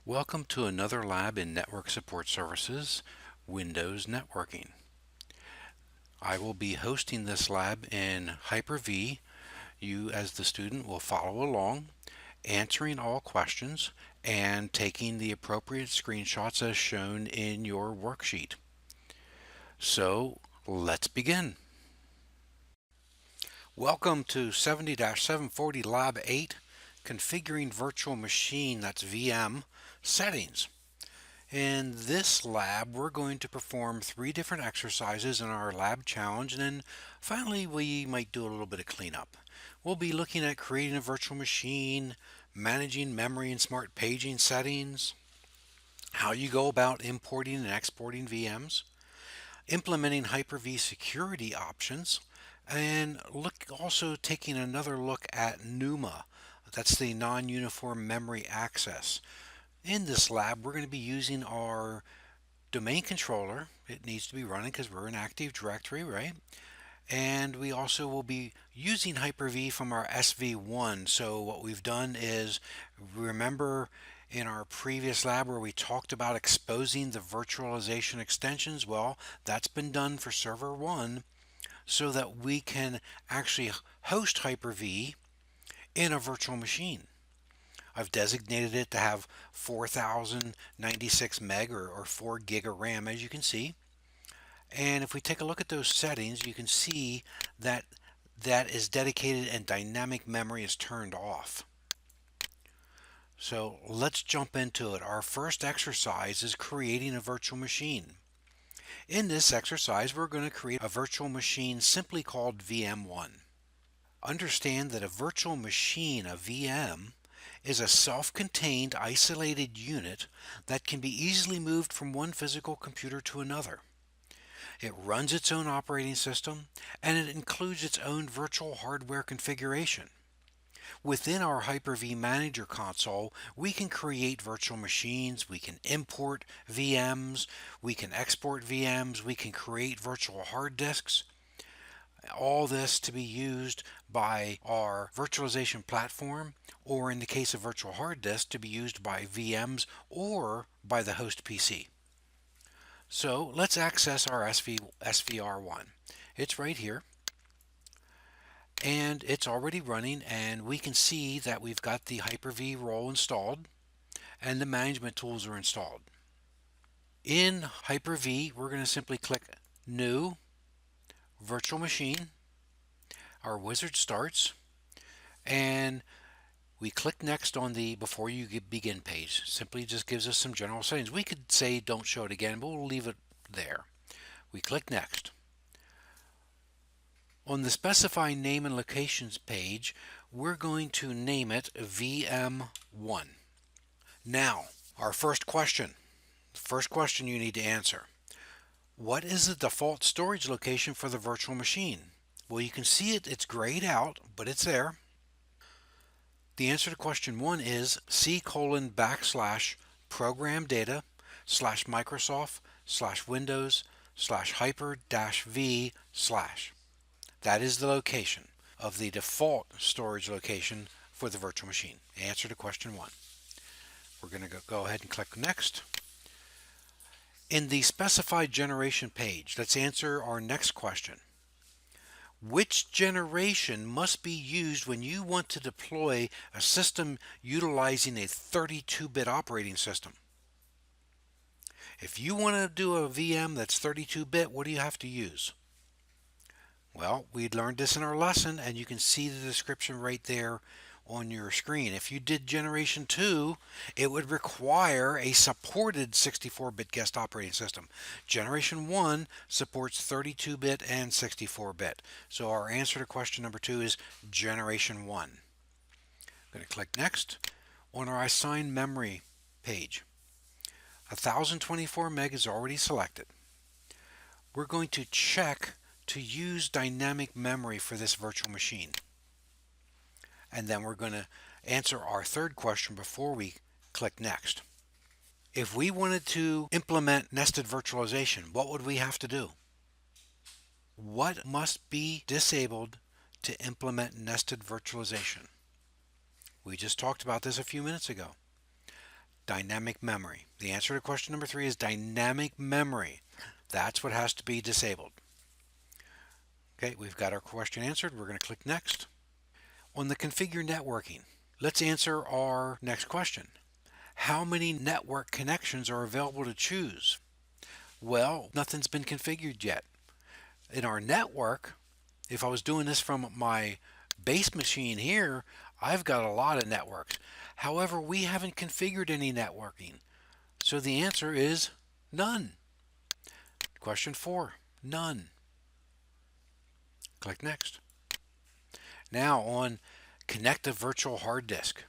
Welcome to another lab in Network Support Services, Windows Networking. I will be hosting this lab in Hyper-V. You as the student will follow along, answering all questions and taking the appropriate screenshots as shown in your worksheet. So let's begin. Welcome to 70-740 Lab 8, Configuring Virtual Machine, that's VM, Settings. In this lab, we're going to perform 3 different exercises in our lab challenge, and then finally we might do a little bit of cleanup. We'll be looking at creating a virtual machine, managing memory and smart paging settings, how you go about importing and exporting VMs, implementing Hyper-V security options, and also taking another look at NUMA. That's the non-uniform memory access. In this lab, we're going to be using our domain controller. It needs to be running because we're in Active Directory, right? And we also will be using Hyper-V from our SV1. So what we've done is, remember in our previous lab where we talked about exposing the virtualization extensions? Well, that's been done for server 1 so that we can actually host Hyper-V in a virtual machine. I've designated it to have 4096 meg or 4 gig of RAM, as you can see. And if we take a look at those settings, you can see that that is dedicated and dynamic memory is turned off. So let's jump into it. Our first exercise is creating a virtual machine. In this exercise, we're going to create a virtual machine simply called VM1. Understand that a virtual machine, a VM, is a self-contained isolated unit that can be easily moved from one physical computer to another. It runs its own operating system and it includes its own virtual hardware configuration. Within our Hyper-V Manager console, we can create virtual machines, we can import VMs, we can export VMs, we can create virtual hard disks. All this to be used by our virtualization platform, or in the case of virtual hard disk, to be used by VMs or by the host PC. So let's access our SVR1. It's right here, and it's already running, and we can see that we've got the Hyper-V role installed and the management tools are installed. In Hyper-V, we're going to simply click New, Virtual Machine. Our wizard starts, and we click Next on the Before You Begin page. Simply just gives us some general settings. We could say don't show it again, but we'll leave it there. We click Next. On the Specify Name and Locations page, we're going to name it VM1. Now, our first question. The first question you need to answer. What is the default storage location for the virtual machine? Well, you can see it's grayed out, but it's there. The answer to question 1 is C:\program data /Microsoft /Windows /hyper-v/. That is the location of the default storage location for the virtual machine. Answer to question 1. We're going to go ahead and click Next. In the Specified Generation page, let's answer our next question. Which generation must be used when you want to deploy a system utilizing a 32-bit operating system? If you want to do a VM that's 32-bit, what do you have to use? Well, we learned this in our lesson, and you can see the description right there on your screen. If you did generation 2, it would require a supported 64-bit guest operating system. Generation 1 supports 32-bit and 64-bit. So our answer to question number 2 is generation 1. I'm going to click Next. On our Assigned Memory page, 1024 meg is already selected. We're going to check to use dynamic memory for this virtual machine. And then we're going to answer our third question before we click Next. If we wanted to implement nested virtualization, what would we have to do? What must be disabled to implement nested virtualization? We just talked about this a few minutes ago. Dynamic memory. The answer to question number 3 is dynamic memory. That's what has to be disabled. Okay, we've got our question answered. We're going to click next. On the configure networking, let's answer our next question. How many network connections are available to choose? Well, nothing's been configured yet. In our network, if I was doing this from my base machine here, I've got a lot of networks. However, we haven't configured any networking. So the answer is none. Question 4, none. Click next. Now on connect a virtual hard disk.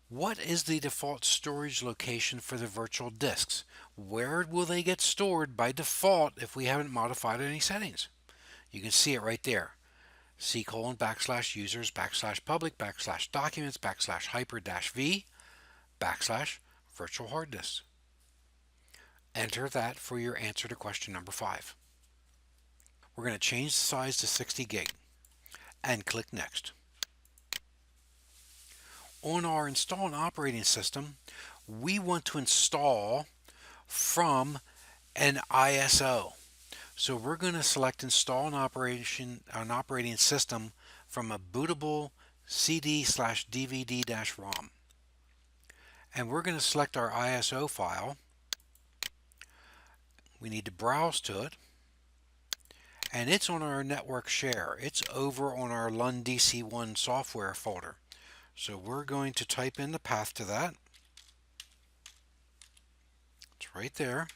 What is the default storage location for the virtual disks? Where will they get stored by default if we haven't modified any settings? You can see it right there. C:\users \public \documents \hyper -v \virtual hard disks. Enter that for your answer to question number 5. We're going to change the size to 60 gig and click next. On our install an operating system, we want to install from an ISO. So we're going to select install an operating system from a bootable CD/DVD-ROM. And we're going to select our ISO file. We need to browse to it. And it's on our network share. It's over on our LUN-DC1 software folder. So we're going to type in the path to that. It's right there.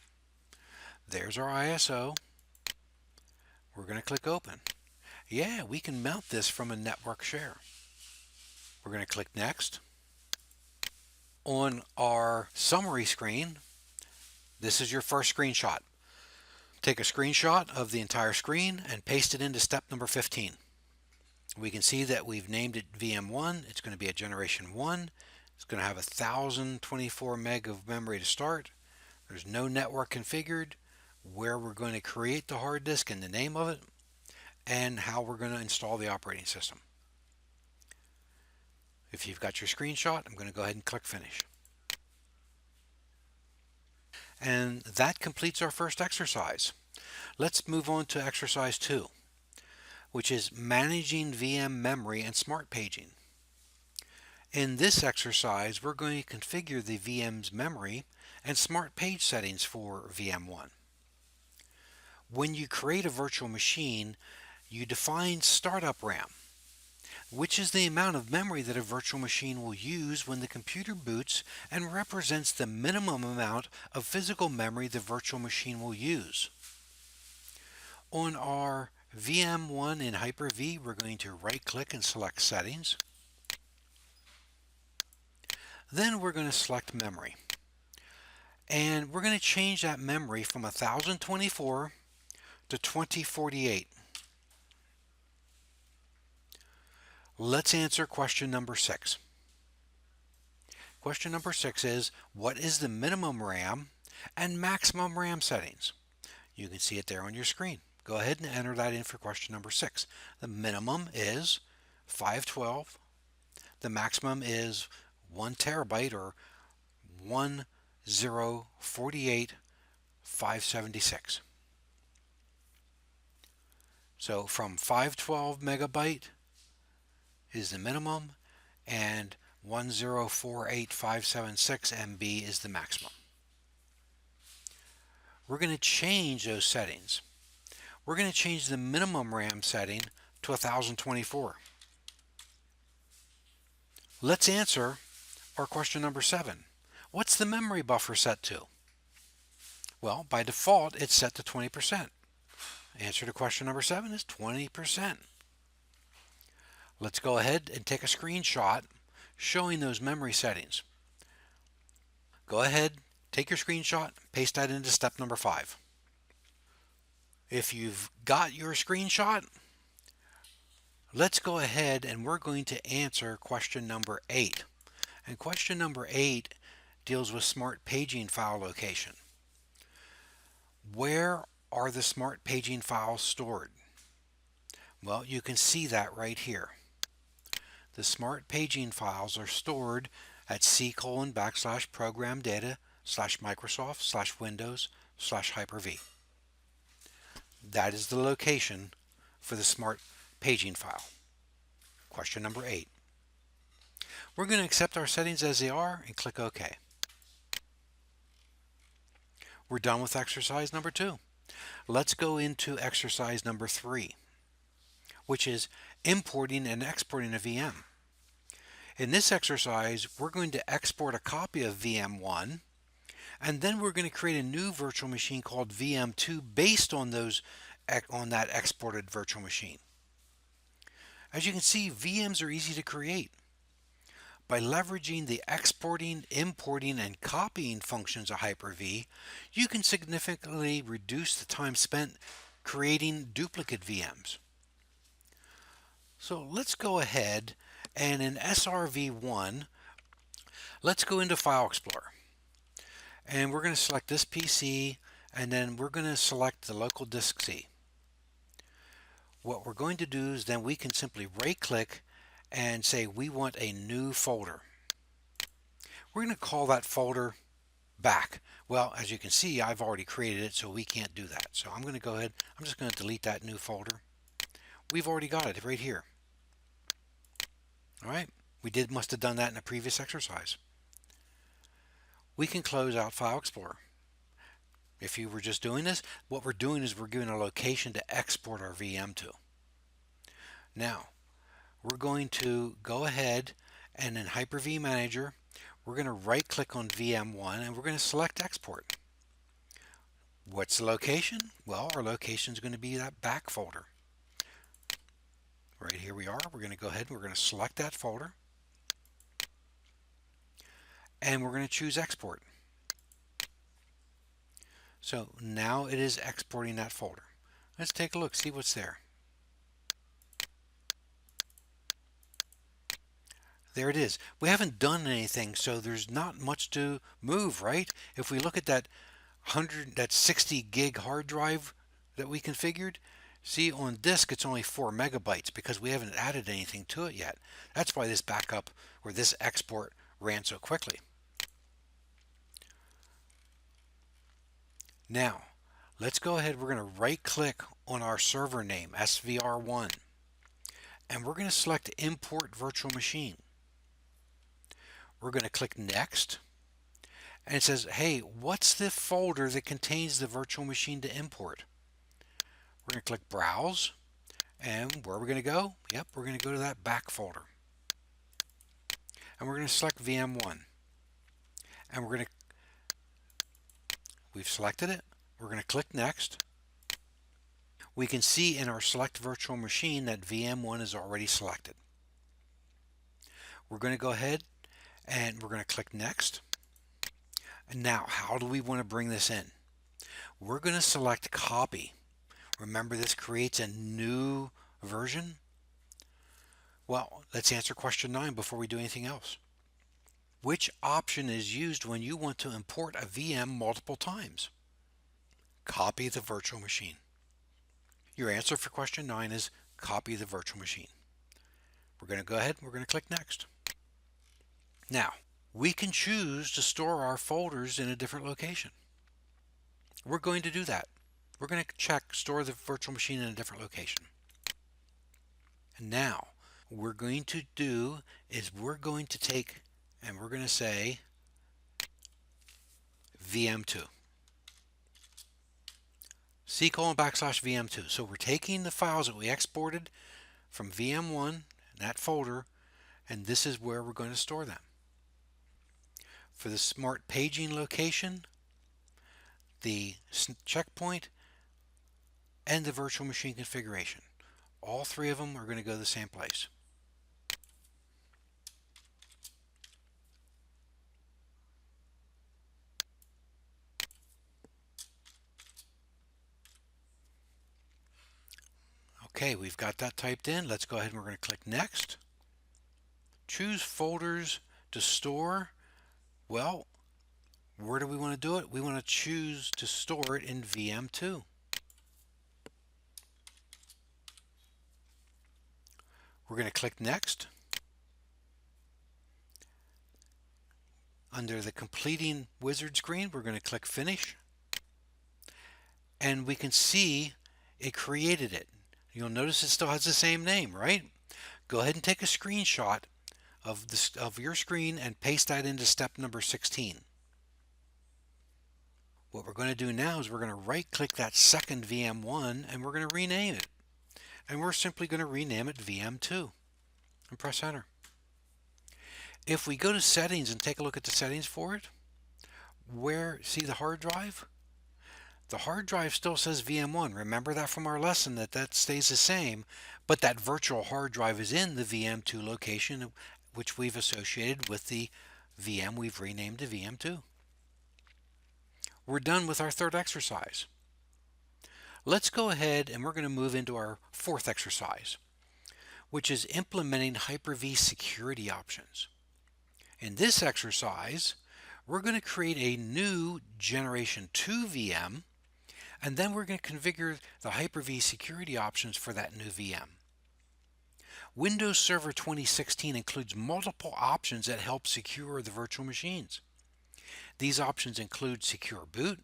There's our ISO. We're going to click open. Yeah, we can mount this from a network share. We're going to click next. On our summary screen, this is your first screenshot. Take a screenshot of the entire screen and paste it into step number 15. We can see that we've named it VM1. It's going to be a generation 1. It's going to have 1024 meg of memory to start. There's no network configured, where we're going to create the hard disk and the name of it, and how we're going to install the operating system. If you've got your screenshot, I'm going to go ahead and click finish. And that completes our first exercise. Let's move on to exercise 2, which is managing VM memory and smart paging. In this exercise, we're going to configure the VM's memory and smart page settings for VM1. When you create a virtual machine, you define startup RAM, which is the amount of memory that a virtual machine will use when the computer boots and represents the minimum amount of physical memory the virtual machine will use. On our VM1 in Hyper-V, we're going to right-click and select Settings. Then we're going to select Memory. And we're going to change that memory from 1024 to 2048. Let's answer question number 6. Question number 6 is, what is the minimum RAM and maximum RAM settings? You can see it there on your screen. Go ahead and enter that in for question number 6. The minimum is 512. The maximum is 1 terabyte or 1048,576. So from 512 megabyte is the minimum and 1048,576 MB is the maximum. We're going to change those settings. We're going to change the minimum RAM setting to 1024. Let's answer our question number 7. What's the memory buffer set to? Well, by default, it's set to 20%. Answer to question number 7 is 20%. Let's go ahead and take a screenshot showing those memory settings. Go ahead, take your screenshot, paste that into step number 5. If you've got your screenshot, let's go ahead and we're going to answer question number 8. And question number 8 deals with smart paging file location. Where are the smart paging files stored? Well, you can see that right here. The smart paging files are stored at C:\program data /Microsoft /Windows /Hyper-V. That is the location for the smart paging file. Question number 8. We're going to accept our settings as they are and click OK. We're done with exercise number 2. Let's go into exercise number 3, which is importing and exporting a VM. In this exercise, we're going to export a copy of VM1, and then we're going to create a new virtual machine called VM2 based on that exported virtual machine. As you can see, VMs are easy to create. By leveraging the exporting, importing, and copying functions of Hyper-V, you can significantly reduce the time spent creating duplicate VMs. So let's go ahead and in SRV1, let's go into File Explorer. And we're going to select this PC, and then we're going to select the local disk C. What we're going to do is then we can simply right-click and say we want a new folder. We're going to call that folder back. Well, as you can see, I've already created it, so we can't do that. So I'm going to go ahead, I'm just going to delete that new folder. We've already got it right here. All right, must have done that in a previous exercise. We can close out File Explorer. If you were just doing this, what we're doing is we're giving a location to export our VM to. Now, we're going to go ahead and in Hyper-V Manager, we're going to right-click on VM1 and we're going to select Export. What's the location? Well, our location is going to be that back folder. Right here we are. We're going to go ahead and we're going to select that folder. And we're going to choose Export. So now it is exporting that folder. Let's take a look, see what's there. There it is. We haven't done anything, so there's not much to move, right? If we look at that 60 gig hard drive that we configured, see on disk it's only 4 megabytes because we haven't added anything to it yet. That's why this backup or this export ran so quickly. Now, let's go ahead. We're going to right-click on our server name, SVR1, and we're going to select Import Virtual Machine. We're going to click Next, and it says, hey, what's the folder that contains the virtual machine to import? We're going to click Browse, and where are we going to go? Yep, we're going to go to that back folder. And we're going to select VM1. And we've selected it. We're going to click Next. We can see in our Select Virtual Machine that VM1 is already selected. We're going to go ahead and we're going to click Next. And now, how do we want to bring this in? We're going to select Copy. Remember, this creates a new version. Well, let's answer question 9 before we do anything else. Which option is used when you want to import a VM multiple times? Copy the virtual machine. Your answer for question 9 is copy the virtual machine. We're going to go ahead and we're going to click Next. Now, we can choose to store our folders in a different location. We're going to do that. We're going to check store the virtual machine in a different location. And now, what we're going to do is we're going to take and we're going to say VM2. C:\VM2. So we're taking the files that we exported from VM1 in that folder, and this is where we're going to store them. For the smart paging location, the checkpoint, and the virtual machine configuration. All three of them are going to go to the same place. Okay, we've got that typed in. Let's go ahead and we're going to click Next. Choose folders to store. Well, where do we want to do it? We want to choose to store it in VM2. We're going to click Next. Under the completing wizard screen, we're going to click Finish, and we can see it created it. You'll notice it still has the same name, right? Go ahead and take a screenshot of your screen and paste that into step number 16. What we're going to do now is we're going to right click that second VM1 and we're going to rename it. And we're simply going to rename it VM2 and press enter. If we go to settings and take a look at the settings for it, see the hard drive? The hard drive still says VM1. Remember that from our lesson that stays the same, but that virtual hard drive is in the VM2 location, which we've associated with the VM we've renamed to VM2. We're done with our third exercise. Let's go ahead and we're going to move into our fourth exercise, which is implementing Hyper-V security options. In this exercise, we're going to create a new Generation 2 VM, and then we're going to configure the Hyper-V security options for that new VM. Windows Server 2016 includes multiple options that help secure the virtual machines. These options include secure boot,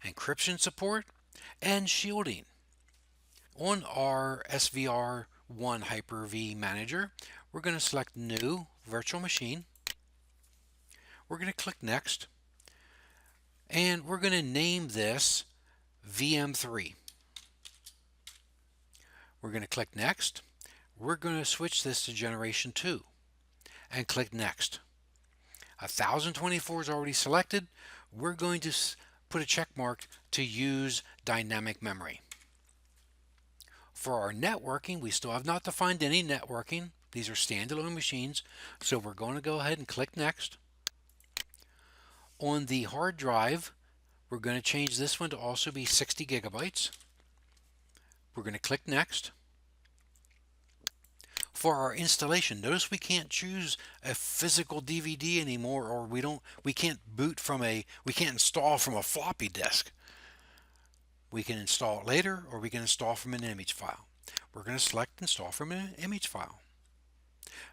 encryption support, and shielding. On our SVR1 Hyper-V Manager, we're going to select New Virtual Machine. We're going to click Next, and we're going to name this VM3. We're going to click Next. We're going to switch this to Generation 2 and click Next. 1024 is already selected. We're going to put a check mark to use dynamic memory. For our networking, we still have not defined any networking. These are standalone machines, so we're going to go ahead and click Next. On the hard drive, we're going to change this one to also be 60 gigabytes. We're going to click Next. For our installation, notice we can't choose a physical DVD anymore, or we can't install from a floppy disk. We can install it later, or we can install from an image file. We're going to select Install from an image file.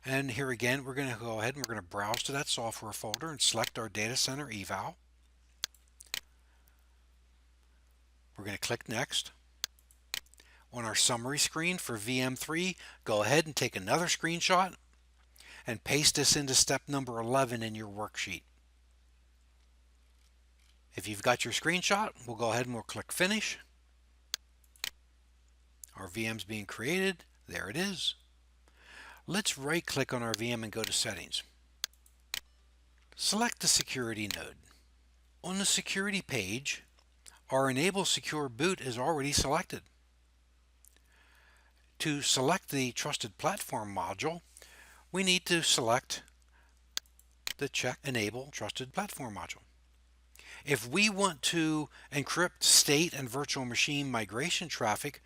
And here again, we're going to go ahead and we're going to browse to that software folder and select our data center eval. We're going to click Next. On our summary screen for VM3, go ahead and take another screenshot and paste this into step number 11 in your worksheet. If you've got your screenshot, we'll go ahead and we'll click Finish. Our VM's being created. There it is. Let's right-click on our VM and go to Settings. Select the Security node. On the Security page, our Enable Secure Boot is already selected. To select the Trusted Platform module, we need to select the Check Enable Trusted Platform module. If we want to encrypt state and virtual machine migration traffic,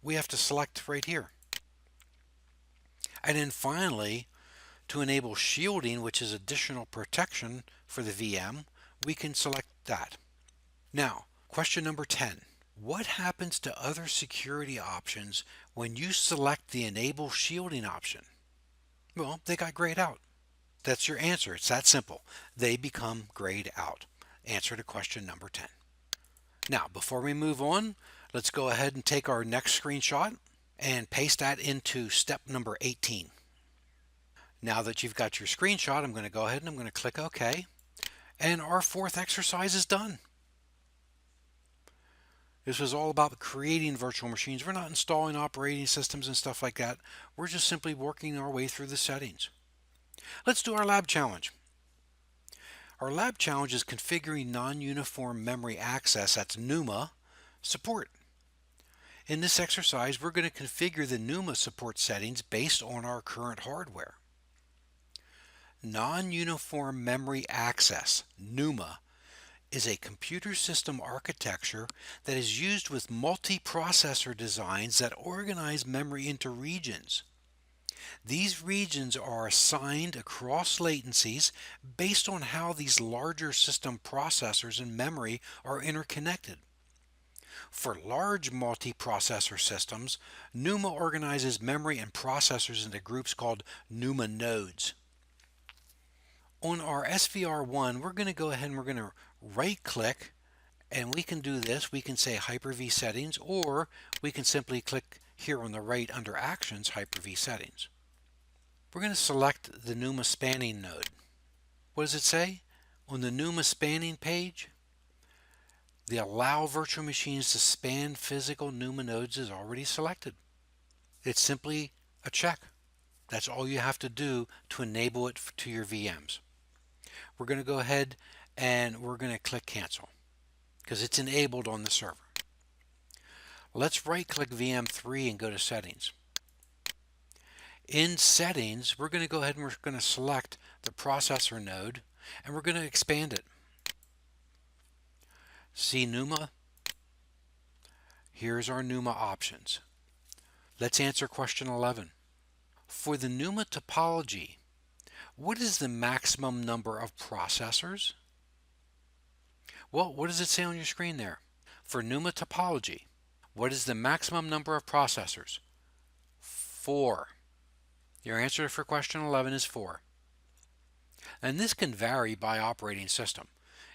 we have to select right here. And then finally, to enable shielding, which is additional protection for the VM, we can select that. Now, question number 10. What happens to other security options when you select the Enable Shielding option? Well, they got grayed out. That's your answer. It's that simple. They become grayed out. Answer to question number 10. Now, before we move on, let's go ahead and take our next screenshot and paste that into step number 18. Now that you've got your screenshot, I'm going to go ahead and I'm going to click OK. And our fourth exercise is done. This was all about creating virtual machines. We're not installing operating systems and stuff like that. We're just simply working our way through the settings. Let's do our lab challenge. Our lab challenge is configuring non-uniform memory access, that's NUMA, support. In this exercise, we're going to configure the NUMA support settings based on our current hardware. Non-uniform memory access, NUMA, is a computer system architecture that is used with multiprocessor designs that organize memory into regions. These regions are assigned across latencies based on how these larger system processors and memory are interconnected. For large multiprocessor systems, NUMA organizes memory and processors into groups called NUMA nodes. On our SVR1, we're going to go ahead and we're going to right click, and we can do this. We can say Hyper-V Settings, or we can simply click here on the right under Actions, Hyper-V Settings. We're going to select the NUMA spanning node. What does it say? On the NUMA spanning page, the Allow Virtual Machines to Span Physical NUMA Nodes is already selected. It's simply a check. That's all you have to do to enable it to your VMs. We're going to go ahead and we're going to click Cancel because it's enabled on the server. Let's right-click VM3 and go to Settings. In Settings, we're going to go ahead and we're going to select the processor node, and we're going to expand it. See NUMA? Here's our NUMA options. Let's answer question 11. For the NUMA topology, what is the maximum number of processors? Well, what does it say on your screen there? For NUMA topology, what is the maximum number of processors? 4. Your answer for question 11 is 4. And this can vary by operating system.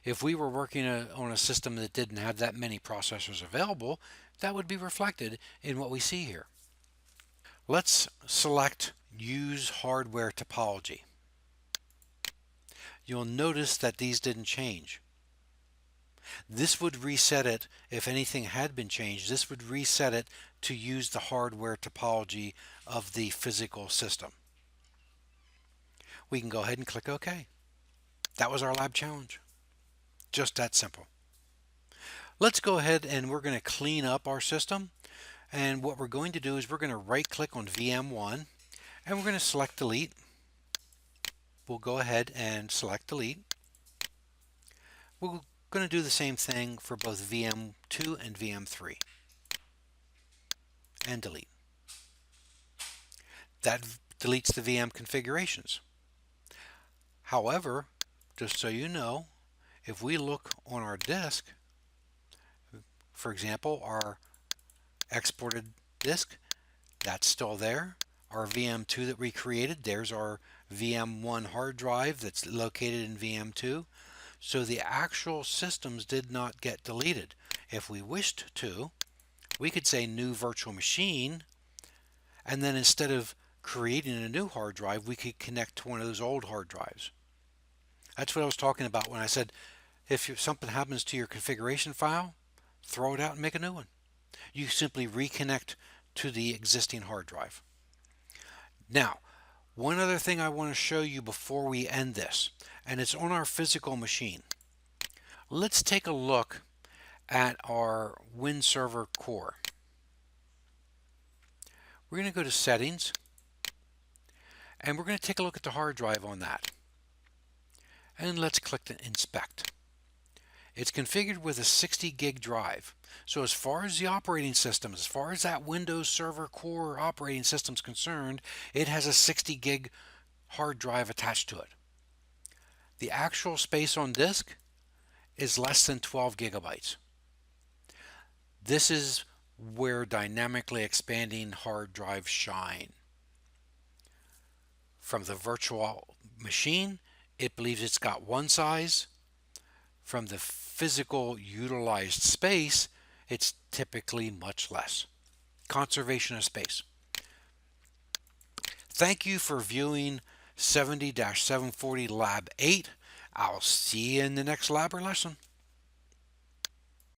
If we were working on a system that didn't have that many processors available, that would be reflected in what we see here. Let's select Use Hardware Topology. You'll notice that these didn't change. This would reset it. If anything had been changed, this would reset it to use the hardware topology of the physical system. We can go ahead and click OK. That was our lab challenge. Just that simple. Let's go ahead and we're going to clean up our system. And what we're going to do is we're going to right click on VM1 and we're going to select Delete. We'll go ahead and select Delete. We're going to do the same thing for both VM2 and VM3. And delete. That deletes the VM configurations. However, just so you know, if we look on our disk, for example, our exported disk, that's still there. Our VM2 that we created, there's our VM1 hard drive that's located in VM2. So the actual systems did not get deleted. If we wished to, we could say New Virtual Machine, and then instead of creating a new hard drive, we could connect to one of those old hard drives. That's what I was talking about when I said if something happens to your configuration file, throw it out and make a new one. You simply reconnect to the existing hard drive. Now, one other thing I want to show you before we end this, and it's on our physical machine. Let's take a look at our WinServer core. We're going to go to Settings, and we're going to take a look at the hard drive on that. And let's click the Inspect. It's configured with a 60 gig drive. So as far as the operating system, as far as that Windows Server Core operating system is concerned, it has a 60 gig hard drive attached to it. The actual space on disk is less than 12 gigabytes. This is where dynamically expanding hard drives shine. From the virtual machine, it believes it's got one size. From the physical utilized space, it's typically much less. Conservation of space. Thank you for viewing 70-740 Lab 8. I'll see you in the next lab or lesson.